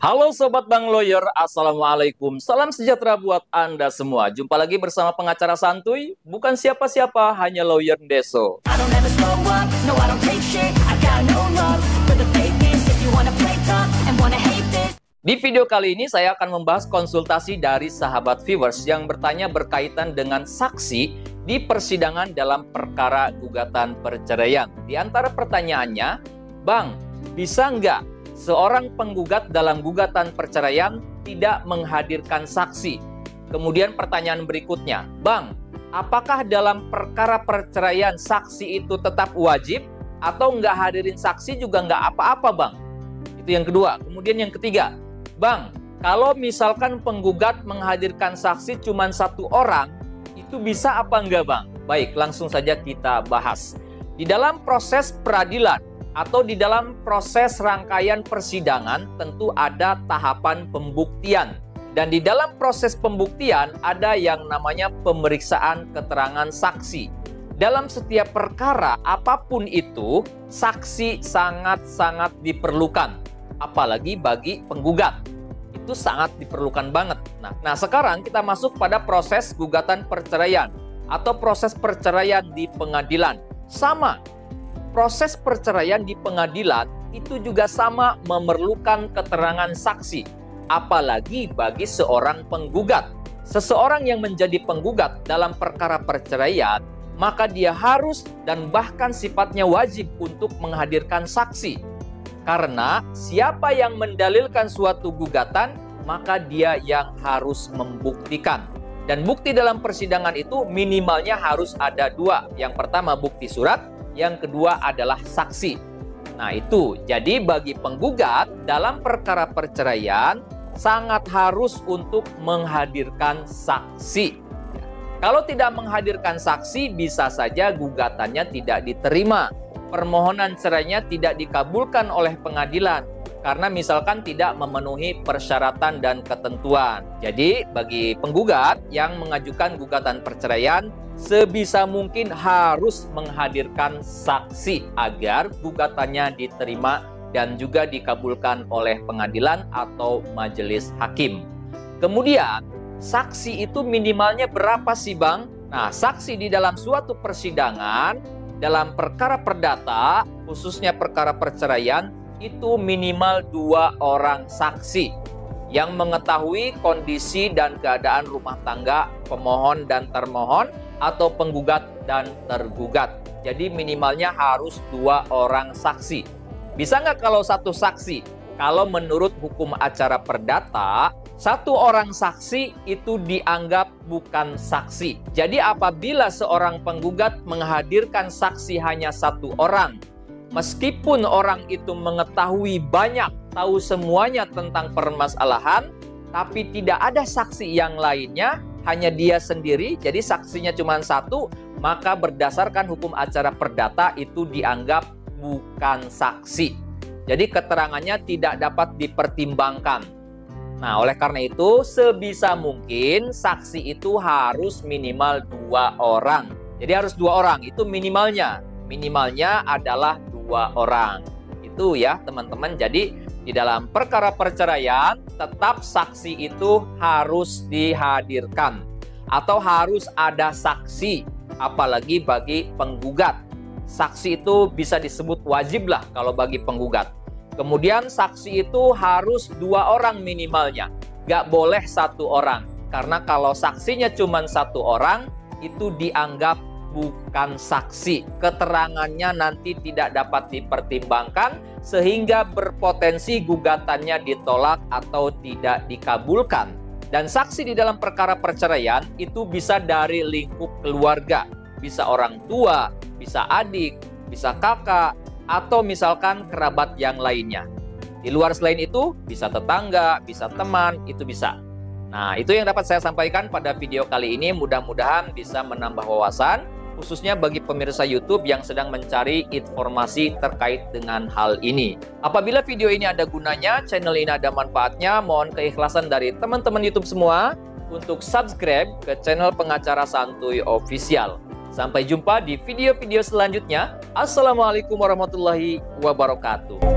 Halo Sobat Bank Lawyer, Assalamualaikum. Salam sejahtera buat Anda semua. Jumpa lagi bersama pengacara santuy, bukan siapa-siapa, hanya Lawyer Ndeso. Di video kali ini saya akan membahas konsultasi dari sahabat viewers yang bertanya berkaitan dengan saksi di persidangan dalam perkara gugatan perceraian. Di antara pertanyaannya, Bang, bisa nggak seorang penggugat dalam gugatan perceraian tidak menghadirkan saksi? Kemudian pertanyaan berikutnya, Bang, apakah dalam perkara perceraian saksi itu tetap wajib atau nggak hadirin saksi juga nggak apa-apa, Bang? Itu yang kedua. Kemudian yang ketiga, Bang, kalau misalkan penggugat menghadirkan saksi cuma satu orang, itu bisa apa enggak, Bang? Baik, langsung saja kita bahas. Di dalam proses peradilan atau di dalam proses rangkaian persidangan tentu ada tahapan pembuktian. Dan di dalam proses pembuktian ada yang namanya pemeriksaan keterangan saksi. Dalam setiap perkara apapun itu, saksi sangat-sangat diperlukan. Apalagi bagi penggugat. Itu sangat diperlukan banget. Nah, sekarang kita masuk pada proses gugatan perceraian atau proses perceraian di pengadilan. Sama. Proses perceraian di pengadilan itu juga sama memerlukan keterangan saksi, apalagi bagi seorang penggugat. Seseorang yang menjadi penggugat dalam perkara perceraian, maka dia harus dan bahkan sifatnya wajib untuk menghadirkan saksi. Karena siapa yang mendalilkan suatu gugatan, maka dia yang harus membuktikan. Dan bukti dalam persidangan itu minimalnya harus ada dua. Yang pertama bukti surat, yang kedua adalah saksi. Nah itu, jadi bagi penggugat dalam perkara perceraian sangat harus untuk menghadirkan saksi. Kalau tidak menghadirkan saksi, bisa saja gugatannya tidak diterima. Permohonan cerainya tidak dikabulkan oleh pengadilan karena misalkan tidak memenuhi persyaratan dan ketentuan. Jadi bagi penggugat yang mengajukan gugatan perceraian, sebisa mungkin harus menghadirkan saksi agar gugatannya diterima dan juga dikabulkan oleh pengadilan atau majelis hakim. Kemudian, saksi itu minimalnya berapa sih, Bang? Nah, saksi di dalam suatu persidangan, dalam perkara perdata, khususnya perkara perceraian, itu minimal 2 orang saksi yang mengetahui kondisi dan keadaan rumah tangga pemohon dan termohon atau penggugat dan tergugat. Jadi minimalnya harus 2 orang saksi. Bisa nggak kalau 1 saksi? Kalau menurut hukum acara perdata, 1 orang saksi itu dianggap bukan saksi. Jadi apabila seorang penggugat menghadirkan saksi hanya 1 orang, meskipun orang itu mengetahui banyak, tahu semuanya tentang permasalahan, tapi tidak ada saksi yang lainnya, hanya dia sendiri, jadi saksinya cuma 1, maka berdasarkan hukum acara perdata itu dianggap bukan saksi. Jadi keterangannya tidak dapat dipertimbangkan. Nah, oleh karena itu, sebisa mungkin saksi itu harus minimal 2 orang. Jadi harus 2 orang, itu minimalnya. Minimalnya adalah 2 orang. Itu ya, teman-teman. Jadi, di dalam perkara perceraian, tetap saksi itu harus dihadirkan. Atau harus ada saksi, apalagi bagi penggugat. Saksi itu bisa disebut wajib lah kalau bagi penggugat. Kemudian saksi itu harus 2 orang minimalnya. Gak boleh 1 orang. Karena kalau saksinya cuma 1 orang, itu dianggap bukan saksi. Keterangannya nanti tidak dapat dipertimbangkan sehingga berpotensi gugatannya ditolak atau tidak dikabulkan. Dan saksi di dalam perkara perceraian itu bisa dari lingkup keluarga. Bisa orang tua, bisa adik, bisa kakak, atau misalkan kerabat yang lainnya. Di luar selain itu, bisa tetangga, bisa teman, itu bisa. Nah, itu yang dapat saya sampaikan pada video kali ini. Mudah-mudahan bisa menambah wawasan, khususnya bagi pemirsa YouTube yang sedang mencari informasi terkait dengan hal ini. Apabila video ini ada gunanya, channel ini ada manfaatnya, mohon keikhlasan dari teman-teman YouTube semua untuk subscribe ke channel Pengacara Santuy Official. Sampai jumpa di video-video selanjutnya. Assalamualaikum warahmatullahi wabarakatuh.